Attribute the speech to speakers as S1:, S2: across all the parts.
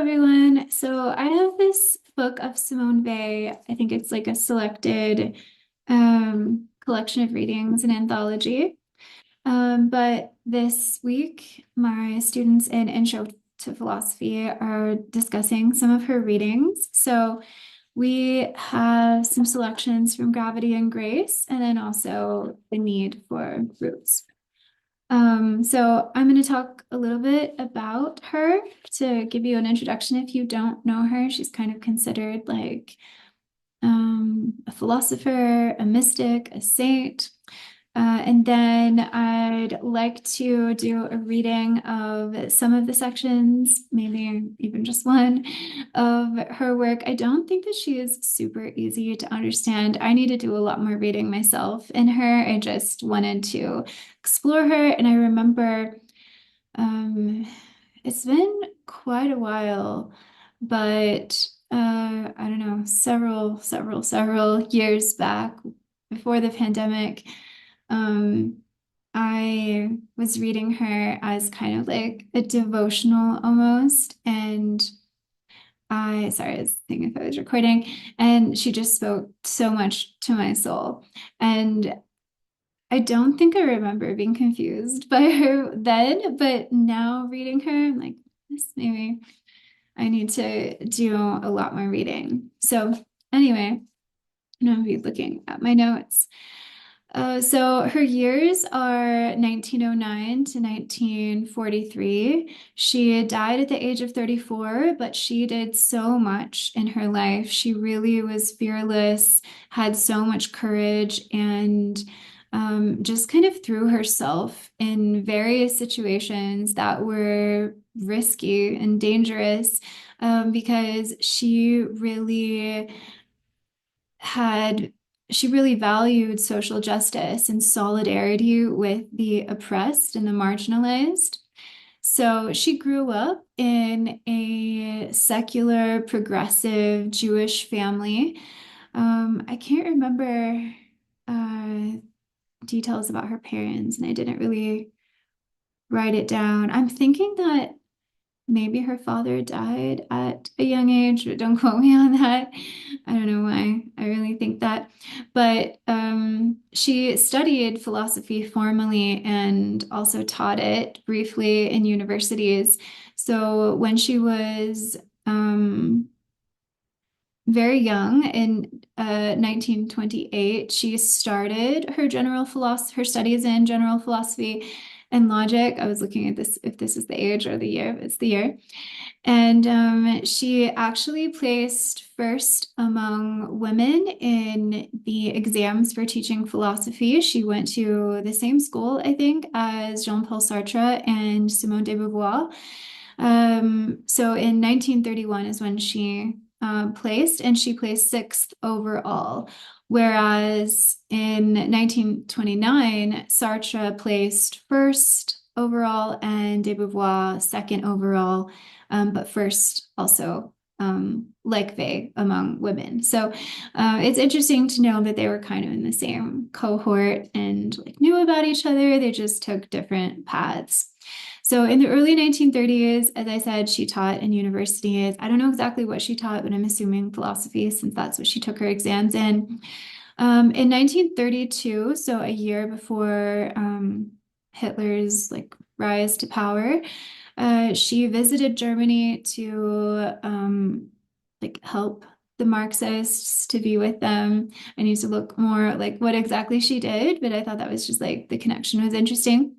S1: everyone. So I have this book of Simone Weil. I think it's like a selected collection of readings, an anthology. But this week, my students in Intro to Philosophy are discussing some of her readings. So we have some selections from Gravity and Grace, and then also The Need for Roots. So I'm going to talk a little bit about her to give you an introduction if you don't know her. She's kind of considered like a philosopher, a mystic, a saint. And then I'd like to do a reading of some of the sections, maybe even just one of her work. I don't think that she is super easy to understand. I need to do a lot more reading myself in her. I just wanted to explore her. And I remember um, it's been quite a while, but I don't know, several years back before the pandemic. Um, I was reading her as kind of like a devotional almost. And sorry, I was thinking if I was recording, and she just spoke so much to my soul. And I don't think I remember being confused by her then, but now reading her, I'm like, this maybe I need to do a lot more reading. So, anyway, I'm gonna be looking at my notes. So her years are 1909 to 1943. She died at the age of 34, but she did so much in her life. She really was fearless, had so much courage, and just kind of threw herself in various situations that were risky and dangerous because had she really valued social justice and solidarity with the oppressed and the marginalized. So she grew up in a secular, progressive Jewish family. I can't remember uh, details about her parents, and I didn't really write it down. I'm thinking that maybe her father died at a young age, but don't quote me on that. I don't know why I really think that. But she studied philosophy formally and also taught it briefly in universities. So when she was very young in 1928, she started her studies in general philosophy and logic. I was looking at this, if this is the age or the year, it's the year. And she actually placed first among women in the exams for teaching philosophy. She went to the same school, I think, as Jean-Paul Sartre and Simone de Beauvoir. So in 1931 is when she placed, and she placed sixth overall. Whereas in 1929, Sartre placed first overall and de Beauvoir second overall, but first also like Faye among women. So it's interesting to know that they were kind of in the same cohort and like knew about each other. They just took different paths. So in the early 1930s, as I said, she taught in universities. I don't know exactly what she taught, but I'm assuming philosophy since that's what she took her exams in. In 1932, so a year before Hitler's like rise to power, she visited Germany to like help the Marxists, to be with them. I need to look more like what exactly she did, but I thought that was just like the connection was interesting.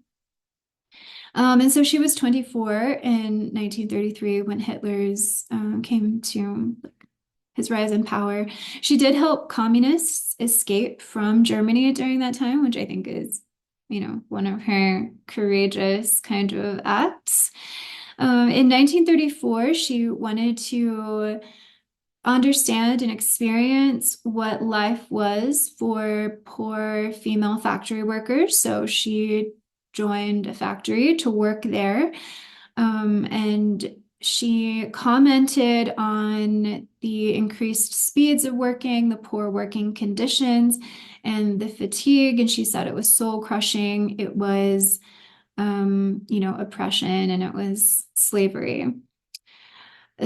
S1: And so she was 24 in 1933 when Hitler's came to his rise in power. She did help communists escape from Germany during that time, which I think is, one of her courageous kind of acts. In 1934, she wanted to understand and experience what life was for poor female factory workers. So she joined a factory to work there. And she commented on the increased speeds of working, the poor working conditions, and the fatigue. And she said it was soul crushing. It was, oppression, and it was slavery.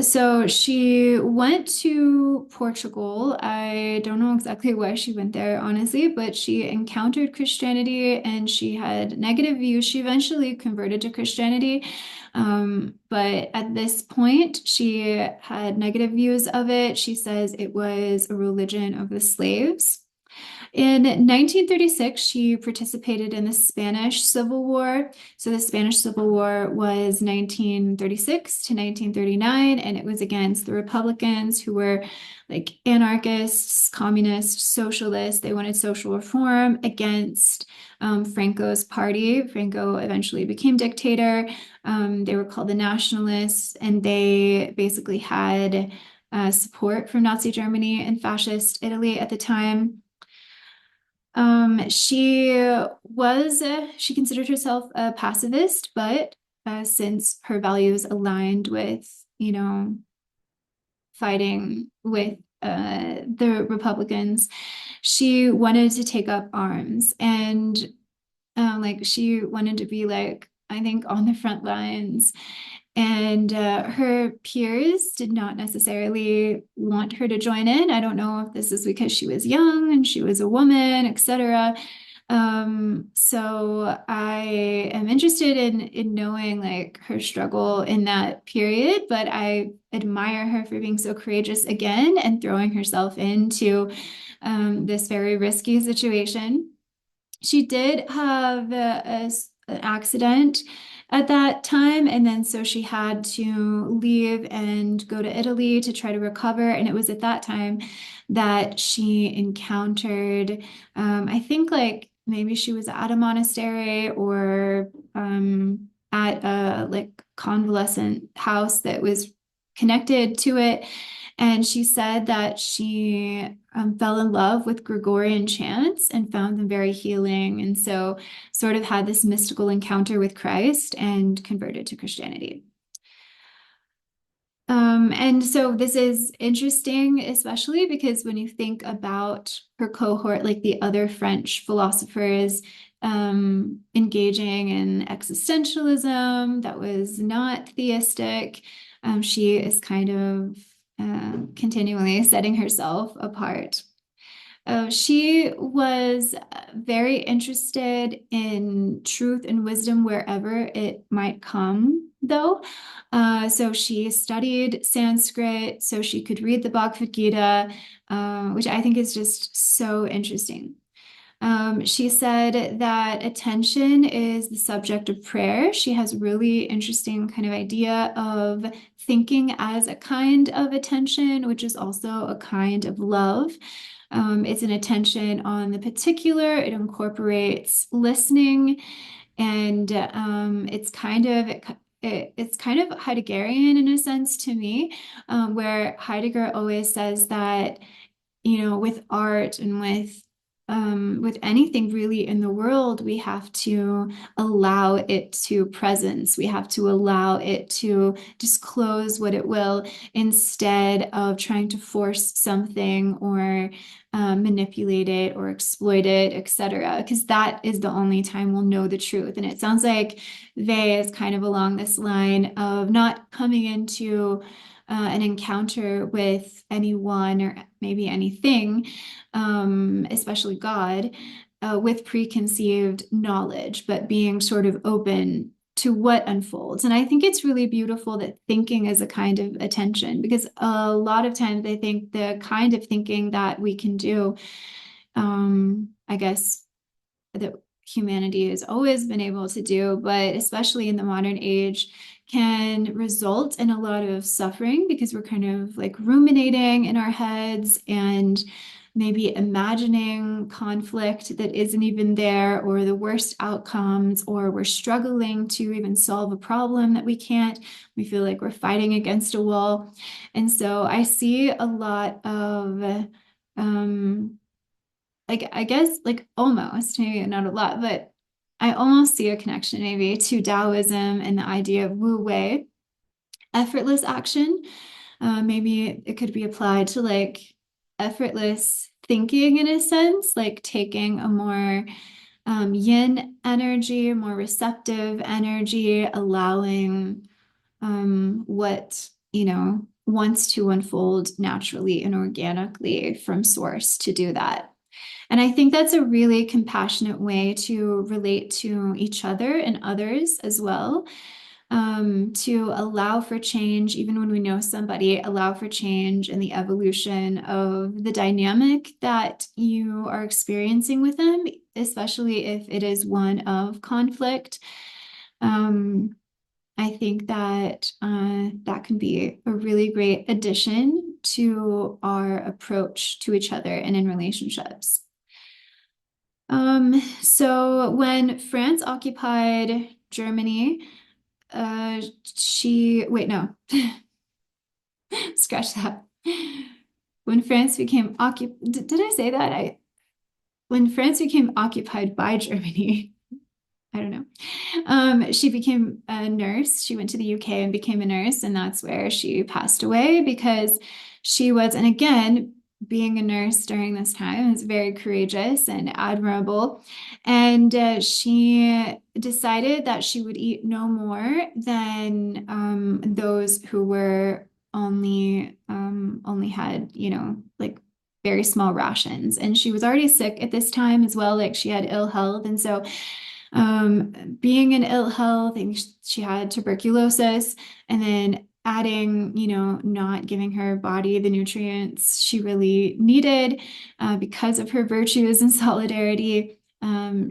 S1: So she went to Portugal. I don't know exactly why she went there, honestly, but she encountered Christianity and she had negative views. She eventually converted to Christianity. But at this point, she had negative views of it. She says it was a religion of the slaves. In 1936, she participated in the Spanish Civil War. So the Spanish Civil War was 1936 to 1939, and it was against the Republicans who were like anarchists, communists, socialists. They wanted social reform against Franco's party. Franco eventually became dictator. They were called the Nationalists, and they basically had support from Nazi Germany and fascist Italy at the time. She she considered herself a pacifist, but since her values aligned with, fighting with the Republicans, she wanted to take up arms and like she wanted to be like, I think, on the front lines. And her peers did not necessarily want her to join in. I don't know if this is because she was young and she was a woman, etc. So I am interested in knowing like her struggle in that period, but I admire her for being so courageous again and throwing herself into this very risky situation. She did have an accident at that time, and then so she had to leave and go to Italy to try to recover. And it was at that time that she encountered, I think, like maybe she was at a monastery or at a like convalescent house that was connected to it. And she said that she fell in love with Gregorian chants and found them very healing. And so, sort of had this mystical encounter with Christ and converted to Christianity. And so this is interesting, especially because when you think about her cohort, like the other French philosophers, engaging in existentialism that was not theistic, she is kind of continually setting herself apart. She was very interested in truth and wisdom wherever it might come, though. So she studied Sanskrit so she could read the Bhagavad Gita, which I think is just so interesting. She said that attention is the subject of prayer. She has really interesting kind of idea of thinking as a kind of attention, which is also a kind of love. It's an attention on the particular. It incorporates listening, and it's kind of Heideggerian in a sense to me, where Heidegger always says that with art and with anything really in the world, we have to allow it to presence. We have to allow it to disclose what it will instead of trying to force something or manipulate it or exploit it, etc. Because that is the only time we'll know the truth. And it sounds like they is kind of along this line of not coming into an encounter with anyone or maybe anything, especially God, with preconceived knowledge, but being sort of open to what unfolds. And I think it's really beautiful that thinking is a kind of attention because a lot of times I think the kind of thinking that we can do, I guess, that humanity has always been able to do, but especially in the modern age, can result in a lot of suffering because we're kind of like ruminating in our heads and maybe imagining conflict that isn't even there or the worst outcomes, or we're struggling to even solve a problem that we can't. We feel like we're fighting against a wall. And so I see a lot of like I guess like almost, maybe not a lot, but I almost see a connection maybe to Taoism and the idea of Wu Wei, effortless action. Maybe it could be applied to like effortless thinking in a sense, like taking a more yin energy, more receptive energy, allowing what wants to unfold naturally and organically from source to do that. And I think that's a really compassionate way to relate to each other and others as well. To allow for change, even when we know somebody, allow for change and the evolution of the dynamic that you are experiencing with them, especially if it is one of conflict. Um, I think that that can be a really great addition to our approach to each other and in relationships. So when France occupied Germany, wait, no, scratch that. When France became occupied, did I say that? When France became occupied by Germany, I don't know. She became a nurse. She went to the UK and became a nurse, and that's where she passed away because she was, and again, being a nurse during this time is very courageous and admirable. And she decided that she would eat no more than those who were only had, like very small rations. And she was already sick at this time as well, like she had ill health. And so being in ill health, and she had tuberculosis, and then adding, not giving her body the nutrients she really needed because of her virtues and solidarity,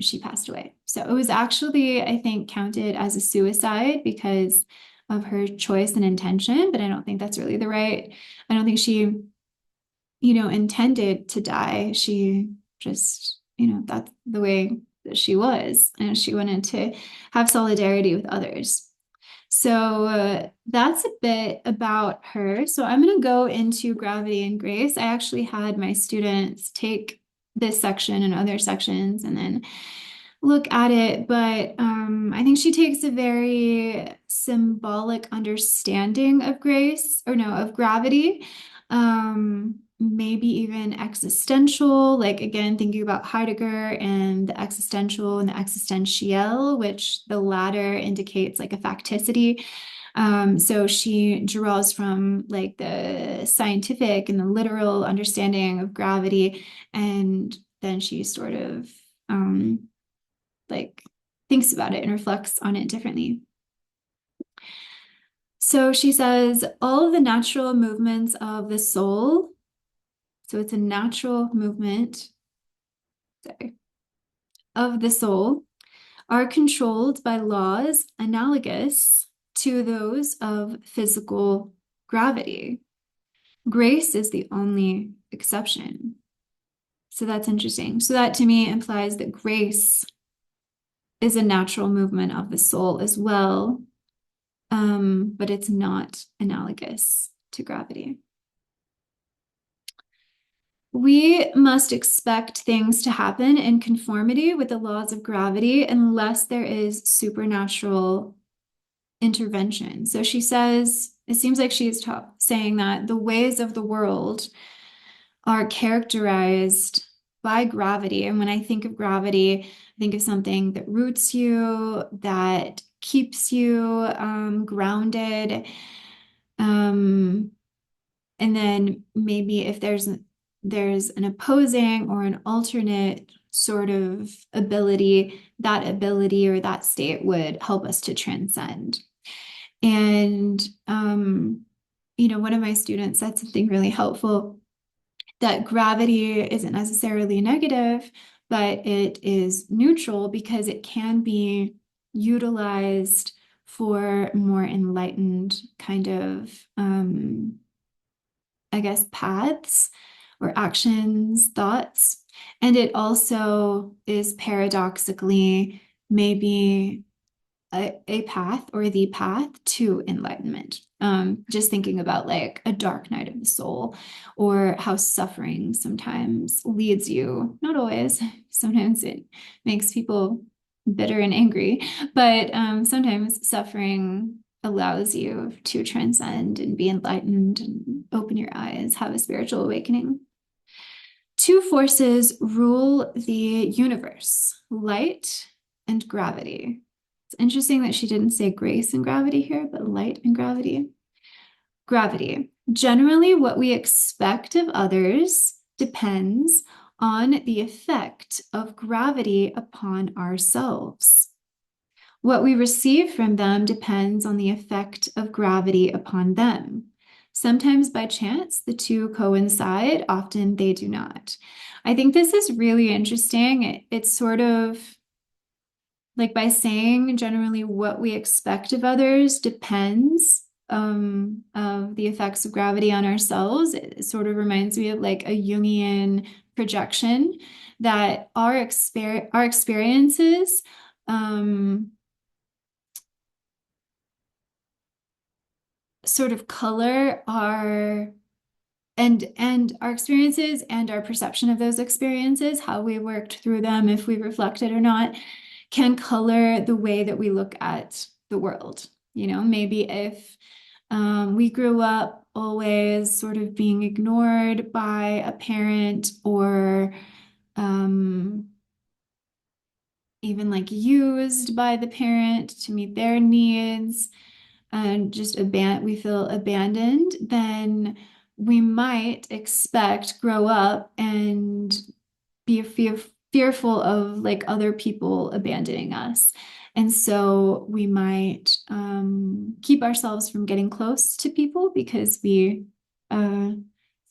S1: she passed away. So it was actually, I think, counted as a suicide because of her choice and intention, but I don't think that's really I don't think she, intended to die. She just, that's the way that she was, and she wanted to have solidarity with others. So that's a bit about her. So I'm going to go into gravity and grace. I actually had my students take this section and other sections and then look at it, but I think she takes a very symbolic understanding of grace, or no, of gravity, maybe even existential, like again, thinking about Heidegger and the existential and the existential, which the latter indicates like a facticity. So she draws from like the scientific and the literal understanding of gravity, and then she sort of like thinks about it and reflects on it differently. So she says, all of the natural movements of the soul, so it's a natural movement, sorry, of the soul, are controlled by laws analogous to those of physical gravity. Grace is the only exception. So that's interesting. So that to me implies that grace is a natural movement of the soul as well, but it's not analogous to gravity. We must expect things to happen in conformity with the laws of gravity unless there is supernatural intervention. So she says, it seems like she's saying that the ways of the world are characterized by gravity. And when I think of gravity, I think of something that roots you, that keeps you grounded. And then maybe if there's an opposing or an alternate sort of ability, that ability or that state would help us to transcend. And one of my students said something really helpful, that gravity isn't necessarily negative, but it is neutral because it can be utilized for more enlightened kind of I guess, paths or actions, thoughts. And it also is paradoxically maybe a path or the path to enlightenment. Just thinking about like a dark night of the soul, or how suffering sometimes leads you, not always, sometimes it makes people bitter and angry, but sometimes suffering allows you to transcend and be enlightened and open your eyes, have a spiritual awakening. Two forces rule the universe: light and gravity. It's interesting that she didn't say grace and gravity here, but light and gravity. Gravity. Generally, what we expect of others depends on the effect of gravity upon ourselves. What we receive from them depends on the effect of gravity upon them. Sometimes by chance, the two coincide, often they do not. I think this is really interesting. It's sort of like by saying generally what we expect of others depends of the effects of gravity on ourselves. It sort of reminds me of like a Jungian projection that our experiences sort of color our and our experiences and our perception of those experiences, how we worked through them, if we reflected or not, can color the way that we look at the world. You know, maybe if we grew up always sort of being ignored by a parent or um, even like used by the parent to meet their needs and just we feel abandoned, then we might expect grow up and be fearful of like other people abandoning us. And so we might keep ourselves from getting close to people because we uh,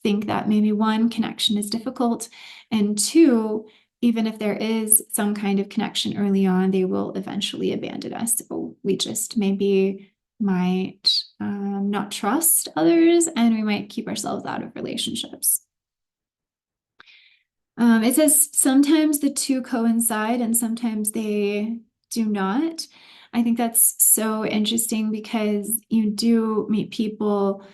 S1: think that maybe one, connection is difficult, and two, even if there is some kind of connection early on, they will eventually abandon us. So we just maybe might not trust others and we might keep ourselves out of relationships. It says sometimes the two coincide and sometimes they do not. I think that's so interesting because you do meet people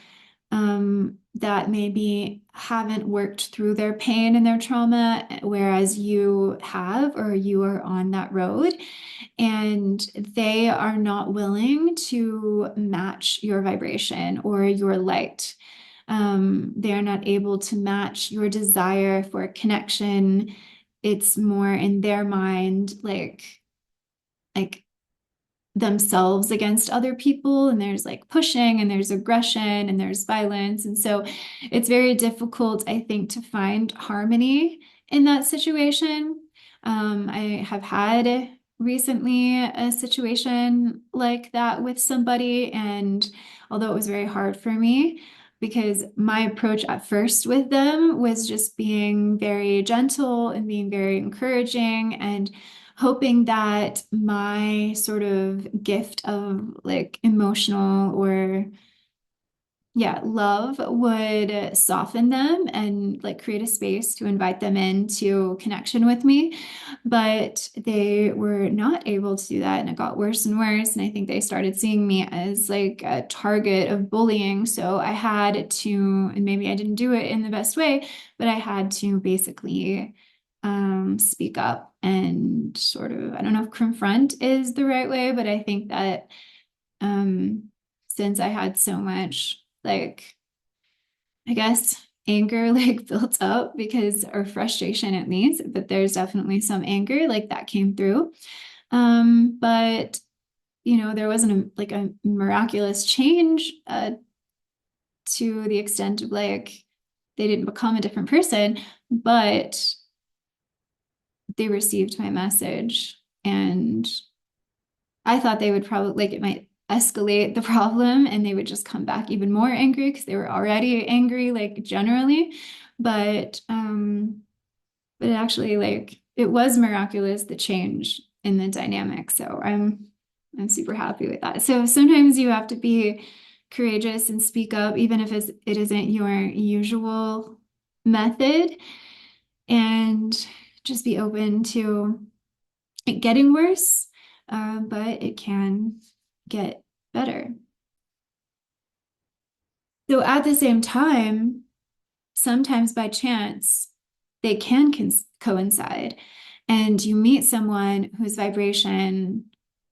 S1: that maybe haven't worked through their pain and their trauma, whereas you have, or you are on that road, and they are not willing to match your vibration or your light. They are not able to match your desire for connection. It's more in their mind, like themselves against other people, and there's like pushing and there's aggression and there's violence, and so it's very difficult, I think, to find harmony in that situation. I have had recently a situation like that with somebody, and although it was very hard for me because my approach at first with them was just being very gentle and being very encouraging and hoping that my sort of gift of like emotional or yeah, love would soften them and like create a space to invite them into connection with me. But they were not able to do that, and it got worse and worse. And I think they started seeing me as like a target of bullying. So I had to, and maybe I didn't do it in the best way, but I had to basically speak up and sort of, I don't know if confront is the right way, but I think that um, since I had so much like I guess anger like built up because or frustration at least, but there's definitely some anger like that came through. But you know, there wasn't like a miraculous change to the extent of like they didn't become a different person, but they received my message, and I thought they would probably like it might escalate the problem and they would just come back even more angry because they were already angry like generally. But it actually like it was miraculous the change in the dynamic. So I'm super happy with that. So sometimes you have to be courageous and speak up even if it isn't your usual method, and just be open to it getting worse, but it can get better. So at the same time, sometimes by chance, they can coincide. And you meet someone whose vibration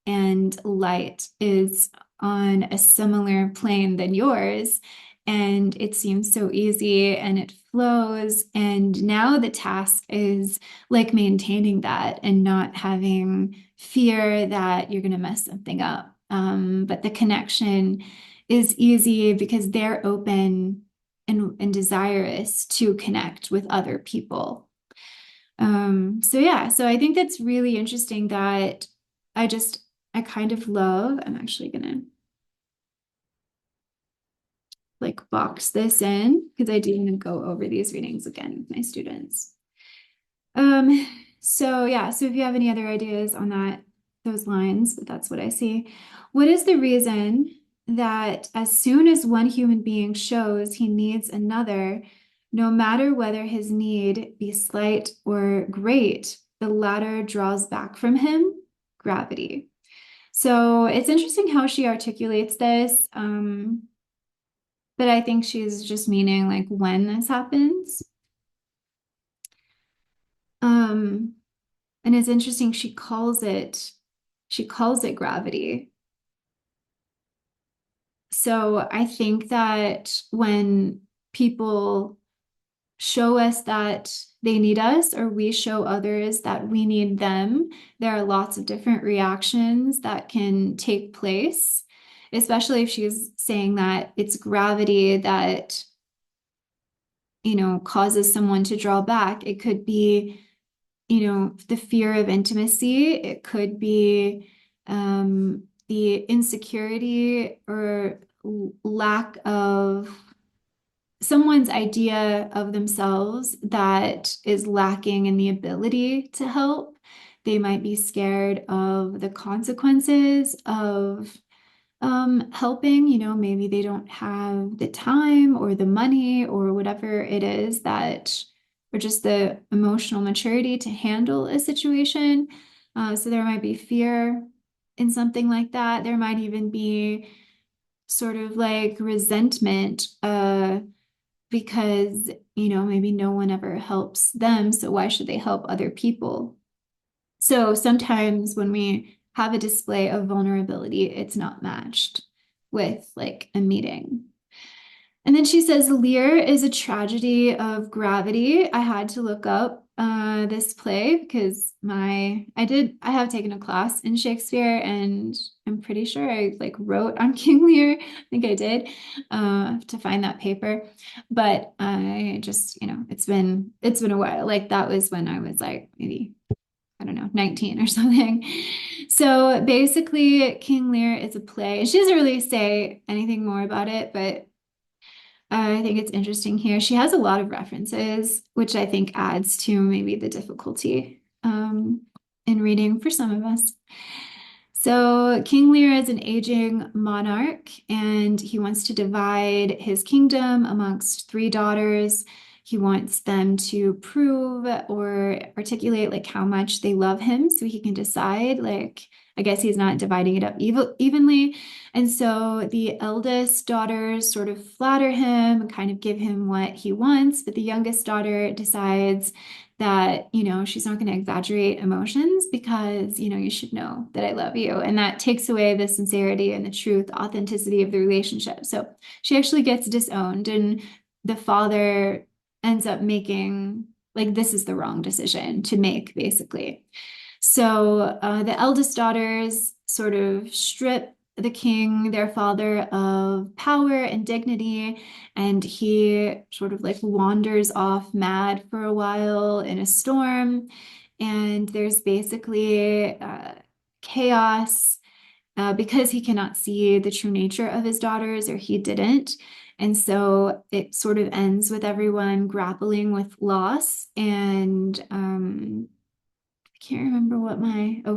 S1: and light is on a similar plane than yours. And it seems so easy and it flows. And now the task is like maintaining that and not having fear that you're going to mess something up. But the connection is easy because they're open and desirous to connect with other people. So yeah, so I think that's really interesting that I just, I kind of love, I'm actually gonna like box this in because I do want to go over these readings again with my students. Um, so yeah, so if you have any other ideas on that, those lines, but that's what I see. What is the reason that as soon as one human being shows he needs another, no matter whether his need be slight or great, the latter draws back from him? Gravity. So it's interesting how she articulates this. But I think she's just meaning like when this happens. Um, and it's interesting, she calls it gravity. So I think that when people show us that they need us, or we show others that we need them, there are lots of different reactions that can take place, especially if she's saying that it's gravity that, causes someone to draw back. It could be, the fear of intimacy. It could be the insecurity or lack of someone's idea of themselves that is lacking in the ability to help. They might be scared of the consequences of helping, maybe they don't have the time or the money or whatever it is that, or just the emotional maturity to handle a situation. So there might be fear in something like that. There might even be sort of like resentment, because, maybe no one ever helps them. So why should they help other people? So sometimes when we have a display of vulnerability, it's not matched with like a meeting. And then she says, Lear is a tragedy of gravity. I had to look up this play because I have taken a class in Shakespeare and I'm pretty sure I like wrote on King Lear. I think I did to find that paper. But I just, it's been a while. Like that was when I was like maybe I don't know, 19 or something. So basically, King Lear is a play. She doesn't really say anything more about it, but I think it's interesting here. She has a lot of references, which I think adds to maybe the difficulty in reading for some of us. So King Lear is an aging monarch, and he wants to divide his kingdom amongst three daughters. He wants them to prove or articulate like how much they love him so he can decide. Like, I guess he's not dividing it up evenly. And so the eldest daughters sort of flatter him and kind of give him what he wants, but the youngest daughter decides that, she's not going to exaggerate emotions because, you should know that I love you. And that takes away the sincerity and the truth, authenticity of the relationship. So she actually gets disowned, and the father ends up making like this is the wrong decision to make, basically. So the eldest daughters sort of strip the king, their father, of power and dignity, and he sort of like wanders off mad for a while in a storm. And there's basically chaos because he cannot see the true nature of his daughters, or he didn't. And so it sort of ends with everyone grappling with loss and I can't remember what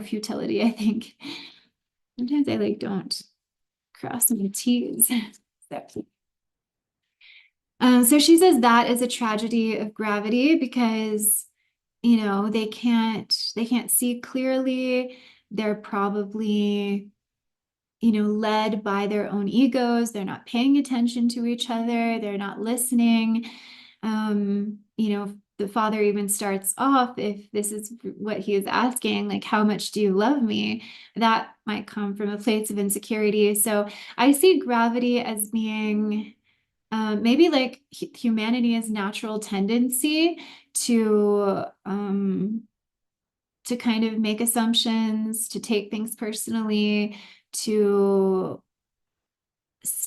S1: futility, I think. Sometimes I like don't cross my T's. So, so she says that is a tragedy of gravity because, they can't see clearly. They're probably, led by their own egos. They're not paying attention to each other. They're not listening. The father even starts off, if this is what he is asking, like, how much do you love me? That might come from a place of insecurity. So I see gravity as being maybe like humanity's natural tendency to kind of make assumptions, to take things personally, to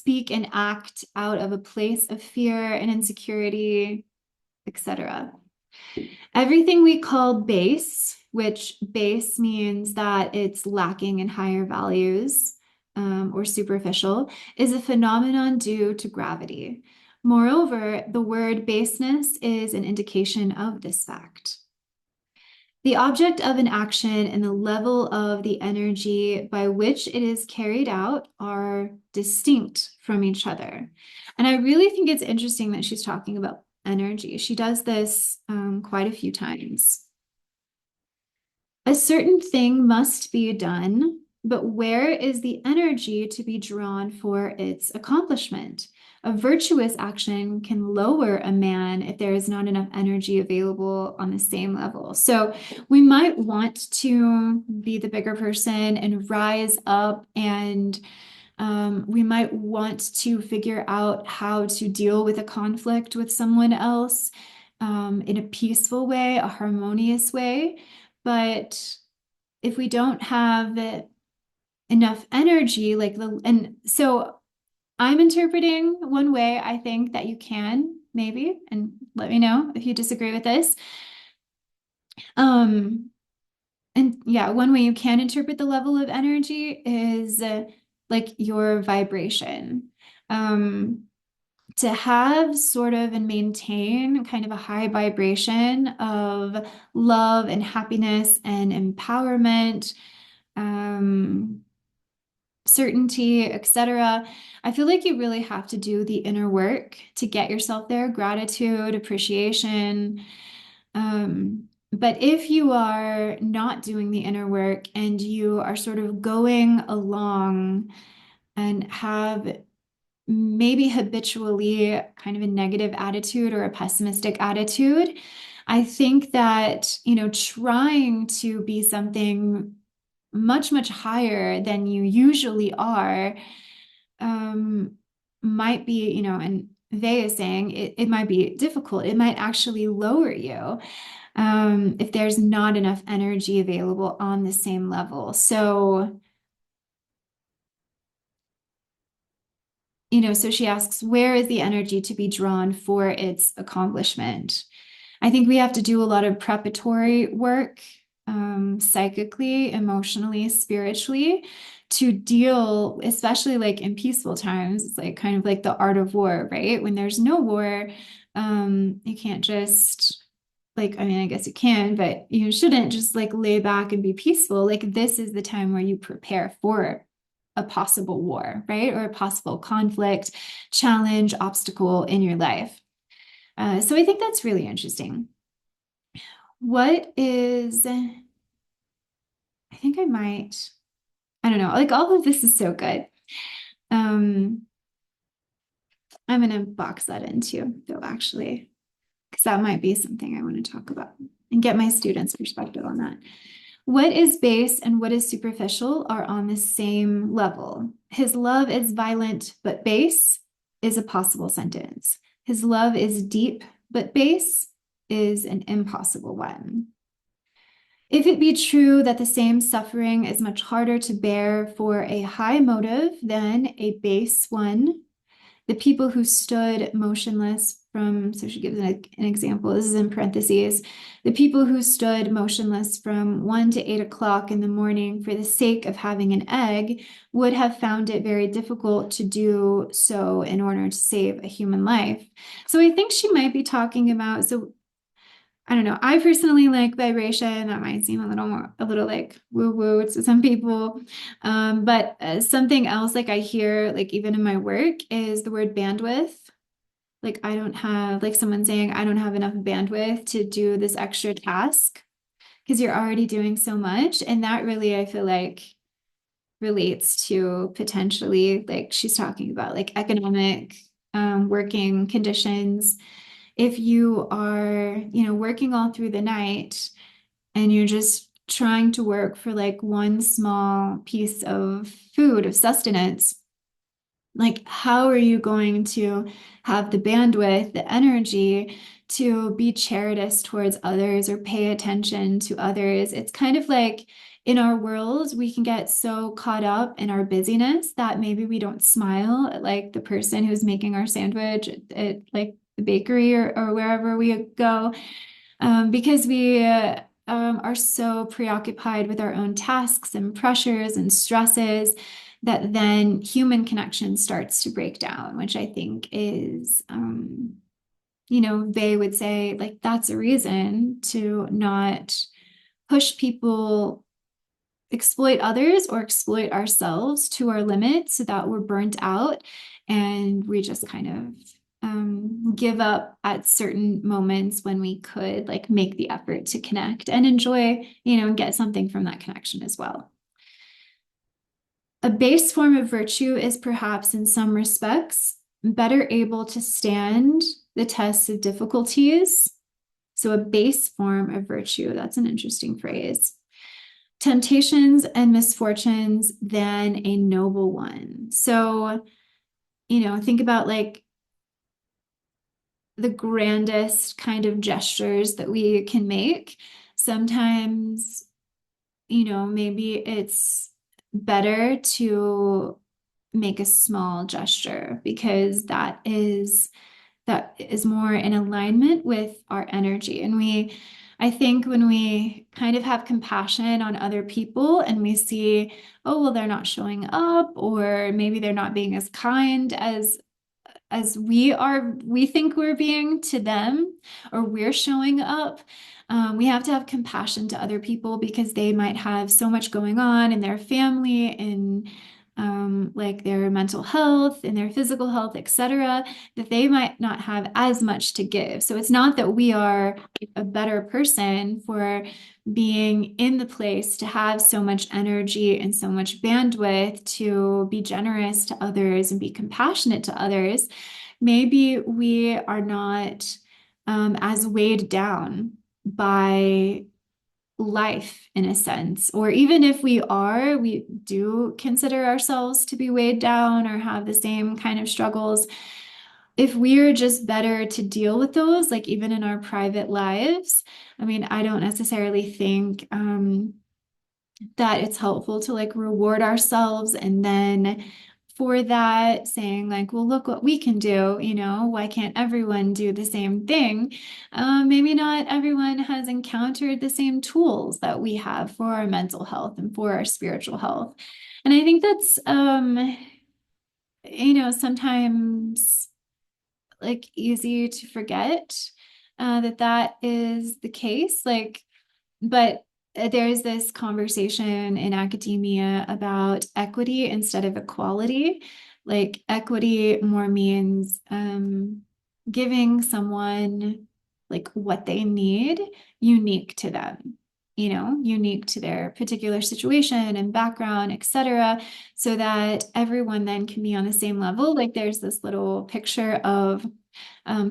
S1: speak and act out of a place of fear and insecurity, etc. Everything we call base, which base means that it's lacking in higher values or superficial, is a phenomenon due to gravity. Moreover, the word baseness is an indication of this fact. The object of an action and the level of the energy by which it is carried out are distinct from each other. And I really think it's interesting that she's talking about energy. She does this quite a few times. A certain thing must be done, but where is the energy to be drawn for its accomplishment? A virtuous action can lower a man if there is not enough energy available on the same level. So we might want to be the bigger person and rise up, and we might want to figure out how to deal with a conflict with someone else in a peaceful way, a harmonious way. But if we don't have enough energy, and so I'm interpreting one way I think that you can, maybe, and let me know if you disagree with this. And yeah, one way you can interpret the level of energy is like your vibration. To have sort of and maintain kind of a high vibration of love and happiness and empowerment, certainty, etc. I feel like you really have to do the inner work to get yourself there, gratitude, appreciation. But if you are not doing the inner work and you are sort of going along and have maybe habitually kind of a negative attitude or a pessimistic attitude, I think that, trying to be something much, much higher than you usually are might be, and they is saying it might be difficult. It might actually lower you if there's not enough energy available on the same level. So, so she asks, where is the energy to be drawn for its accomplishment? I think we have to do a lot of preparatory work, psychically, emotionally, spiritually, to deal, especially like in peaceful times. It's like kind of like the art of war, right? When there's no war, you can't just like, I mean, I guess you can, but you shouldn't just like lay back and be peaceful. Like this is the time where you prepare for a possible war, right? Or a possible conflict, challenge, obstacle in your life. So I think that's really interesting. What is, I think I might, I don't know, like all of this is so good. I'm going to box that in too, though, actually, because that might be something I want to talk about and get my students' perspective on that. What is base and what is superficial are on the same level. His love is violent, but base is a possible sentence. His love is deep, but base is an impossible one. If it be true that the same suffering is much harder to bear for a high motive than a base one, the people who stood motionless from, so she gives an example, this is in parentheses, the people who stood motionless from 1 to 8 o'clock in the morning for the sake of having an egg would have found it very difficult to do so in order to save a human life. So I think she might be talking about, so I don't know. I personally like vibration. That might seem a little like woo woo to some people. But something else like I hear, like even in my work, is the word bandwidth. Like I don't have, like someone saying, I don't have enough bandwidth to do this extra task because you're already doing so much. And that really, I feel like relates to potentially, like she's talking about like economic working conditions. If you are, working all through the night and you're just trying to work for like one small piece of food, of sustenance, Like, how are you going to have the bandwidth, the energy to be charitous towards others or pay attention to others? It's kind of like in our world, we can get so caught up in our busyness that maybe we don't smile at like the person who's making our sandwich at like the bakery or wherever we go, because we are so preoccupied with our own tasks and pressures and stresses that then human connection starts to break down, which I think is, they would say like that's a reason to not push people, exploit others or exploit ourselves to our limits so that we're burnt out and we just kind of give up at certain moments when we could like make the effort to connect and enjoy, and get something from that connection as well. A base form of virtue is perhaps in some respects better able to stand the tests of difficulties. So a base form of virtue, that's an interesting phrase. Temptations and misfortunes than a noble one. So, think about like the grandest kind of gestures that we can make. Sometimes, maybe it's better to make a small gesture because that is more in alignment with our energy. And I think when we kind of have compassion on other people and we see, oh, well, they're not showing up, or maybe they're not being as kind as we think we're being to them, or we're showing up. We have to have compassion to other people because they might have so much going on in their family and like their mental health and their physical health, etc., that they might not have as much to give. So it's not that we are a better person for being in the place to have so much energy and so much bandwidth to be generous to others and be compassionate to others. Maybe we are not as weighed down by life in a sense, or even if we are, we do consider ourselves to be weighed down or have the same kind of struggles. If we're just better to deal with those, like even in our private lives, I mean, I don't necessarily think that it's helpful to like reward ourselves and then for that saying like, well, look what we can do, why can't everyone do the same thing? Maybe not everyone has encountered the same tools that we have for our mental health and for our spiritual health. And I think that's, sometimes like easy to forget that is the case. Like, but there's this conversation in academia about equity instead of equality. Like equity more means giving someone like what they need, unique to them, unique to their particular situation and background, etc., so that everyone then can be on the same level. Like there's this little picture of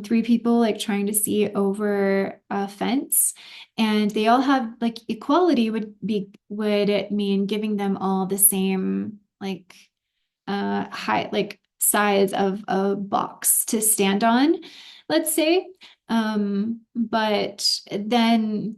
S1: three people like trying to see over a fence, and they all have like equality would it mean giving them all the same like height, like size of a box to stand on, let's say. But then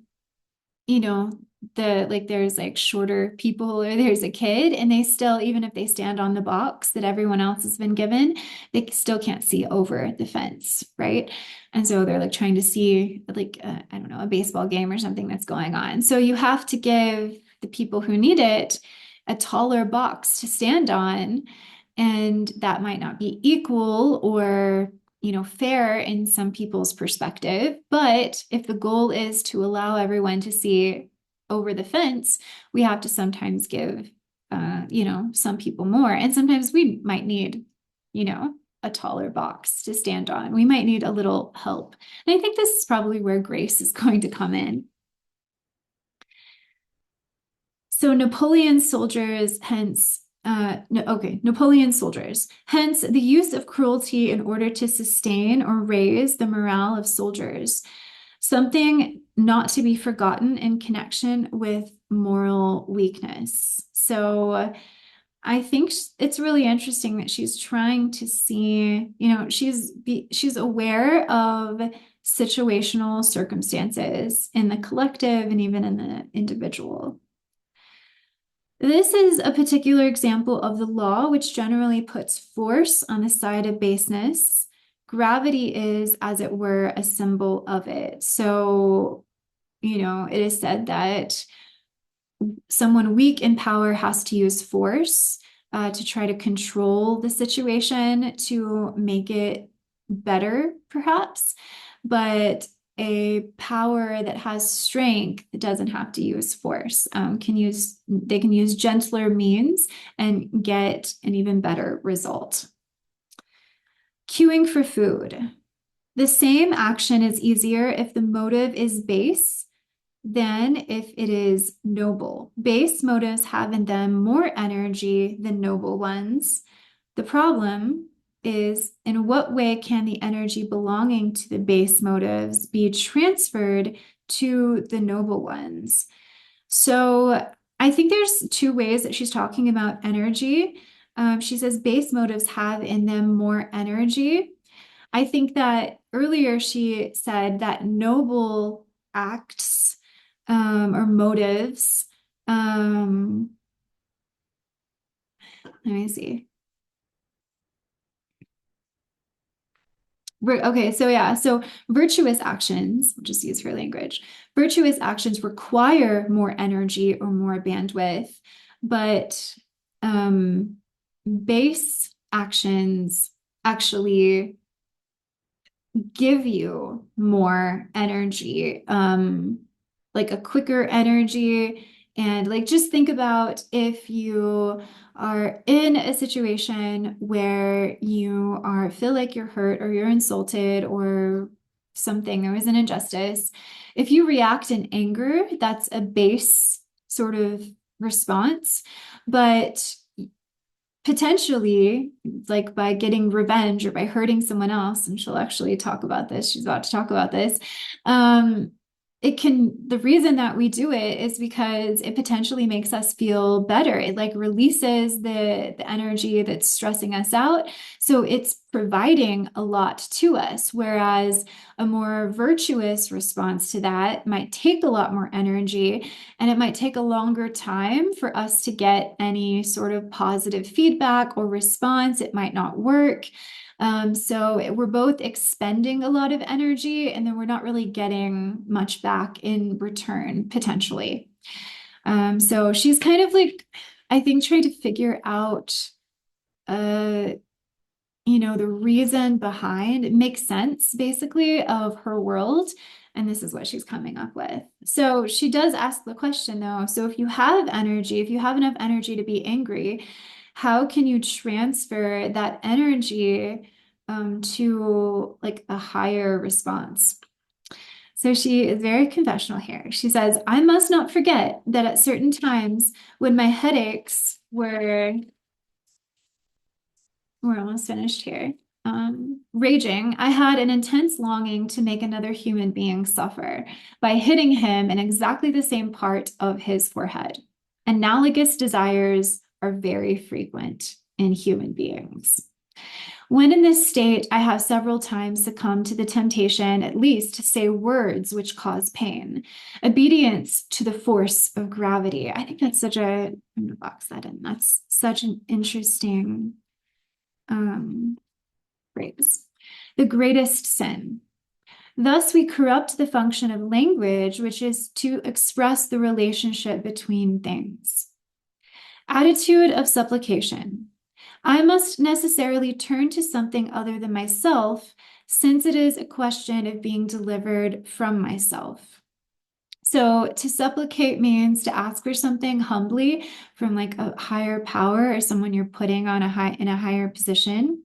S1: you know, there's like shorter people or there's a kid and they still, even if they stand on the box that everyone else has been given, they still can't see over the fence, right? And so they're like trying to see like, I don't know, a baseball game or something that's going on. So you have to give the people who need it a taller box to stand on. And that might not be equal or fair in some people's perspective. But if the goal is to allow everyone to see over the fence, we have to sometimes give, some people more. And sometimes we might need, a taller box to stand on. We might need a little help. And I think this is probably where grace is going to come in. So Napoleon's soldiers, hence, Napoleon's soldiers, hence the use of cruelty in order to sustain or raise the morale of soldiers, something not to be forgotten in connection with moral weakness. So I think it's really interesting that she's trying to see, she's aware of situational circumstances in the collective and even in the individual. This is a particular example of the law which generally puts force on the side of baseness. Gravity is, as it were, a symbol of it. So, it is said that someone weak in power has to use force to try to control the situation to make it better, perhaps. But a power that has strength doesn't have to use force. They can use gentler means and get an even better result. Queuing for food. The same action is easier if the motive is base than if it is noble. Base motives have in them more energy than noble ones. The problem is, in what way can the energy belonging to the base motives be transferred to the noble ones? So I think there's two ways that she's talking about energy. She says base motives have in them more energy. I think that earlier she said that noble acts or motives. Let me see. Okay, so yeah, so virtuous actions, we'll just use her language. Virtuous actions require more energy or more bandwidth, but base actions actually give you more energy, like a quicker energy. And like, just think about if you are in a situation where you feel like you're hurt or you're insulted or something, there was an injustice. If you react in anger, that's a base sort of response. But potentially, like by getting revenge or by hurting someone else, and she'll actually talk about this, she's about to talk about this. The reason that we do it is because it potentially makes us feel better. It like releases the energy that's stressing us out. So it's providing a lot to us. Whereas a more virtuous response to that might take a lot more energy, and it might take a longer time for us to get any sort of positive feedback or response. It might not work. So we're both expending a lot of energy, and then we're not really getting much back in return, potentially. So she's kind of like, I think, trying to figure out, the reason behind, it makes sense, basically, of her world. And this is what she's coming up with. So she does ask the question, though. So if you have energy, if you have enough energy to be angry, how can you transfer that energy to like a higher response? So she is very confessional here. She says, I must not forget that at certain times when my headaches were, we're almost finished here, raging, I had an intense longing to make another human being suffer by hitting him in exactly the same part of his forehead. Analogous desires are very frequent in human beings. When in this state, I have several times succumbed to the temptation, at least, to say words which cause pain. Obedience to the force of gravity. I think that's such a, I'm going to box that in. That's such an interesting phrase. The greatest sin. Thus, we corrupt the function of language, which is to express the relationship between things. Attitude of supplication. I must necessarily turn to something other than myself, since it is a question of being delivered from myself. So to supplicate means to ask for something humbly from like a higher power or someone you're putting on in a higher position.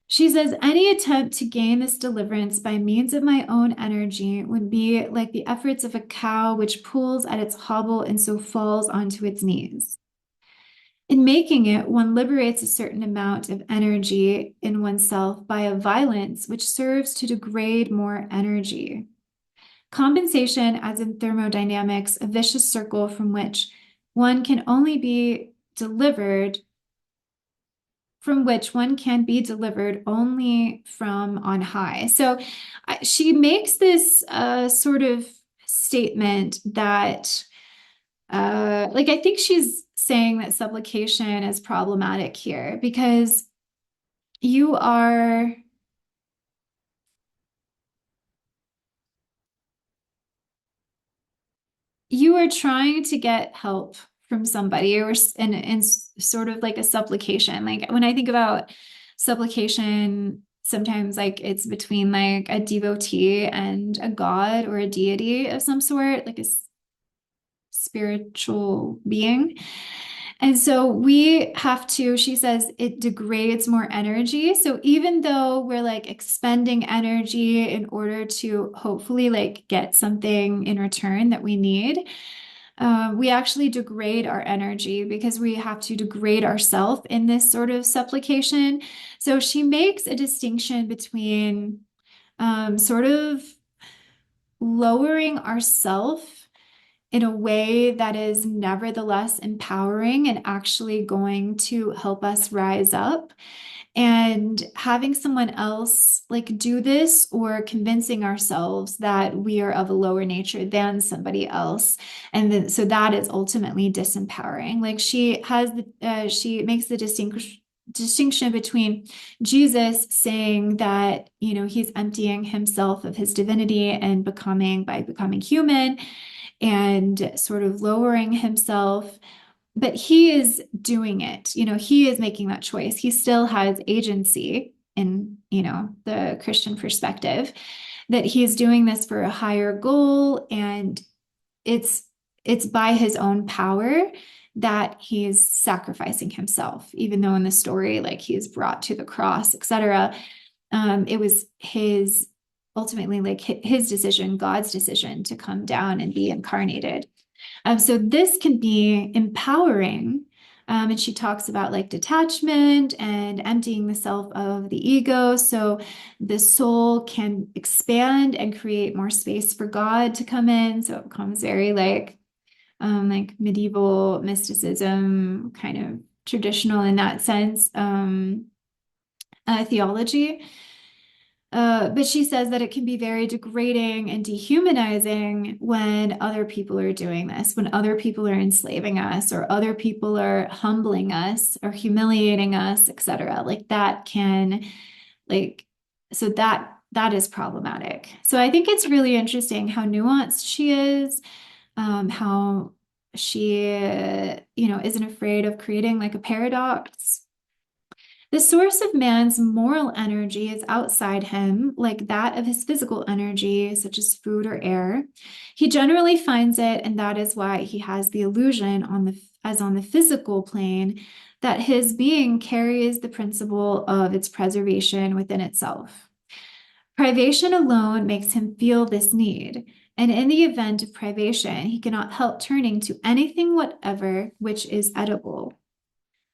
S1: She says, any attempt to gain this deliverance by means of my own energy would be like the efforts of a cow which pulls at its hobble and so falls onto its knees. In making it, one liberates a certain amount of energy in oneself by a violence which serves to degrade more energy. Compensation, as in thermodynamics, a vicious circle from which one can only be delivered, from which one can be delivered only from on high. So she makes this sort of statement that, like, I think she's saying that supplication is problematic here because you are you are trying to get help from somebody or and sort of like a supplication. Like when I think about supplication, sometimes like it's between like a devotee and a god or a deity of some sort, like a spiritual being. And so we have to, she says, it degrades more energy. So even though we're like expending energy in order to hopefully like get something in return that we need, we actually degrade our energy because we have to degrade ourselves in this sort of supplication. So she makes a distinction between sort of lowering ourself in a way that is nevertheless empowering and actually going to help us rise up, and having someone else like do this, or convincing ourselves that we are of a lower nature than somebody else. And then so that is ultimately disempowering. Like she makes the distinction between Jesus saying that, he's emptying himself of his divinity and becoming human and sort of lowering himself, but he is doing it. He is making that choice. He still has agency in, the Christian perspective, that he's doing this for a higher goal, and it's it's by his own power that he's sacrificing himself, even though in the story, like, he's brought to the cross, etc. It was his ultimately, like, his decision, God's decision, to come down and be incarnated. So this can be empowering. And she talks about like detachment and emptying the self of the ego. So the soul can expand and create more space for God to come in. So it becomes very like medieval mysticism, kind of traditional in that sense, theology. But she says that it can be very degrading and dehumanizing when other people are doing this, when other people are enslaving us, or other people are humbling us or humiliating us, etc. Like that can, like, so that is problematic. So I think it's really interesting how nuanced she is, how she, isn't afraid of creating like a paradox. The source of man's moral energy is outside him, like that of his physical energy, such as food or air. He generally finds it, and that is why he has the illusion as on the physical plane, that his being carries the principle of its preservation within itself. Privation alone makes him feel this need, and in the event of privation, he cannot help turning to anything whatever which is edible.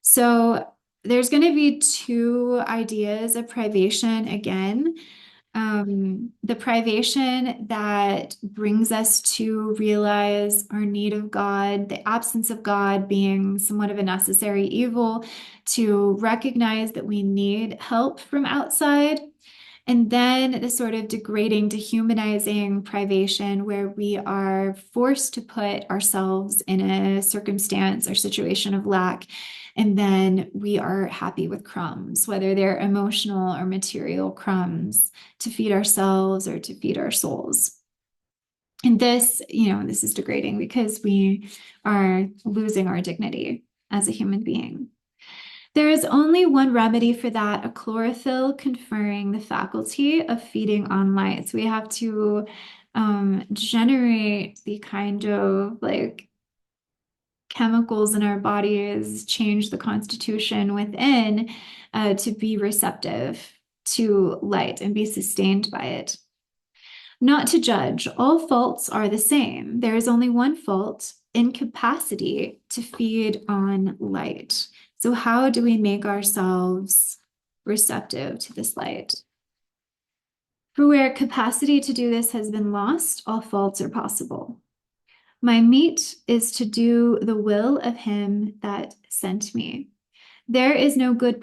S1: So there's going to be two ideas of privation again. The privation that brings us to realize our need of God, the absence of God being somewhat of a necessary evil, to recognize that we need help from outside. And then the sort of degrading, dehumanizing privation where we are forced to put ourselves in a circumstance or situation of lack, and then we are happy with crumbs, whether they're emotional or material crumbs, to feed ourselves or to feed our souls. And this is degrading because we are losing our dignity as a human being. There is only one remedy for that, a chlorophyll conferring the faculty of feeding on light. So we have to generate the kind of like chemicals in our bodies, change the constitution within, to be receptive to light and be sustained by it. Not to judge, all faults are the same. There is only one fault, incapacity to feed on light. So, how do we make ourselves receptive to this light? For where capacity to do this has been lost, all faults are possible. My meat is to do the will of him that sent me. There is no good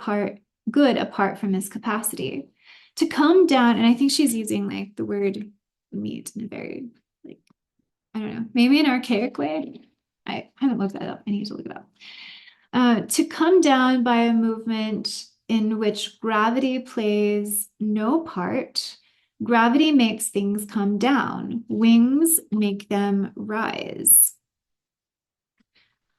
S1: apart from his capacity. To come down, and I think she's using like the word meat in a very like, I don't know, maybe an archaic way. I haven't looked that up. I need to look it up. To come down by a movement in which gravity plays no part. Gravity makes things come down. Wings make them rise.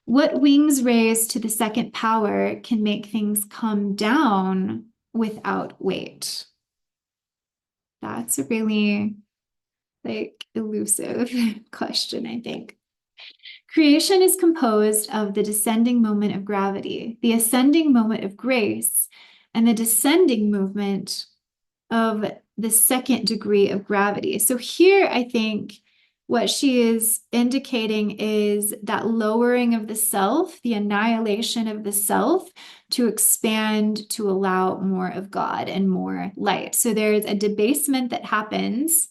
S1: What wings raise to the second power can make things come down without weight? That's a really like elusive question, I think. Creation is composed of the descending moment of gravity, the ascending moment of grace, and the descending movement of the second degree of gravity. So here, I think what she is indicating is that lowering of the self, the annihilation of the self to expand to allow more of God and more light. So there's a debasement that happens. Is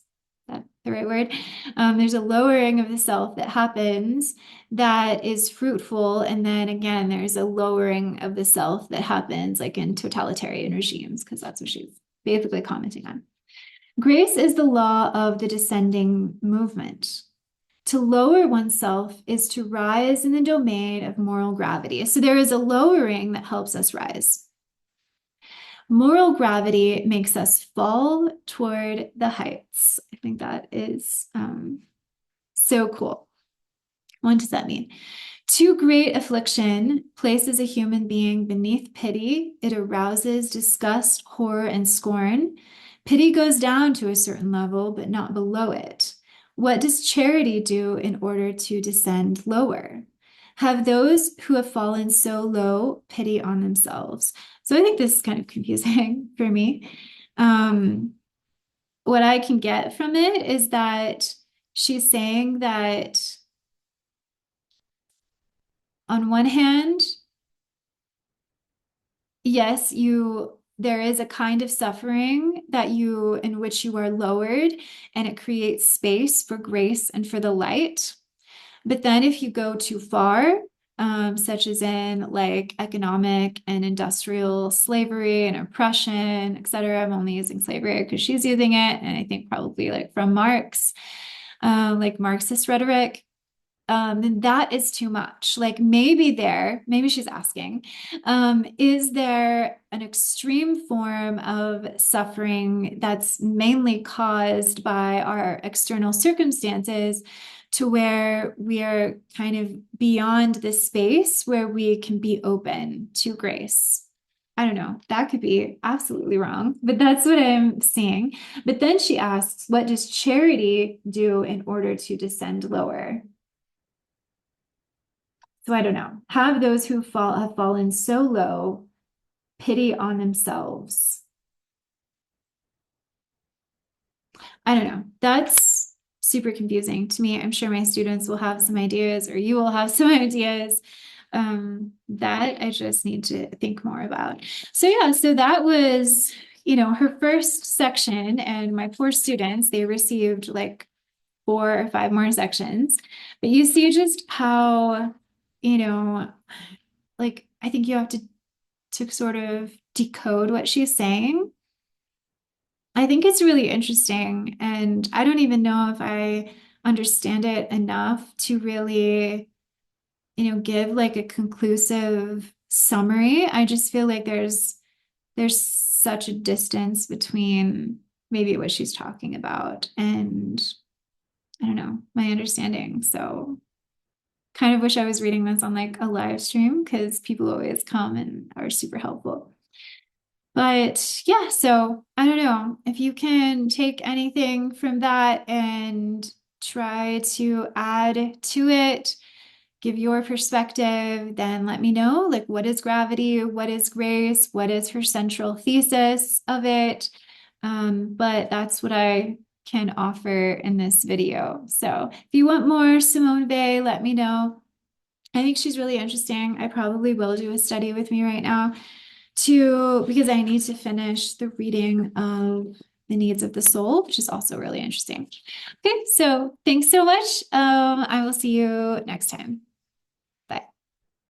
S1: that the right word? There's a lowering of the self that happens that is fruitful. And then again, there's a lowering of the self that happens like in totalitarian regimes, because that's what she's basically commenting on. Grace is the law of the descending movement. To lower oneself is to rise in the domain of moral gravity. So there is a lowering that helps us rise. Moral gravity makes us fall toward the heights. I think that is so cool. What does that mean? Too great affliction places a human being beneath pity. It arouses disgust, horror, and scorn. Pity goes down to a certain level, but not below it. What does charity do in order to descend lower? Have those who have fallen so low pity on themselves. So I think this is kind of confusing for me. What I can get from it is that she's saying that on one hand, yes, there is a kind of suffering that in which you are lowered, and it creates space for grace and for the light. But then if you go too far, such as in like economic and industrial slavery and oppression, etc. I'm only using slavery because she's using it, and I think probably like from Marx, like Marxist rhetoric, then that is too much. Like maybe she's asking, is there an extreme form of suffering that's mainly caused by our external circumstances to where we are kind of beyond the space where we can be open to grace? I don't know. That could be absolutely wrong, but that's what I'm seeing. But then she asks, what does charity do in order to descend lower? So I don't know. Have those who have fallen so low pity on themselves. I don't know. That's super confusing to me. I'm sure my students will have some ideas, or you will have some ideas that I just need to think more about. So yeah, so that was, her first section, and my 4 students, they received like 4 or 5 more sections. But you see just how, you know, like I think you have to sort of decode what she's saying. I think it's really interesting, and I don't even know if I understand it enough to really, give like a conclusive summary. I just feel like there's such a distance between maybe what she's talking about and I don't know, my understanding. So kind of wish I was reading this on like a live stream because people always come and are super helpful. But yeah, so I don't know if you can take anything from that and try to add to it, give your perspective, then let me know. Like, what is gravity? What is grace? What is her central thesis of it? But that's what I can offer in this video. So if you want more Simone Weil, let me know. I think she's really interesting. I probably will do a study with me right now too, because I need to finish the reading of the needs of the soul, which is also really interesting. Okay, so thanks so much. I will see you next time.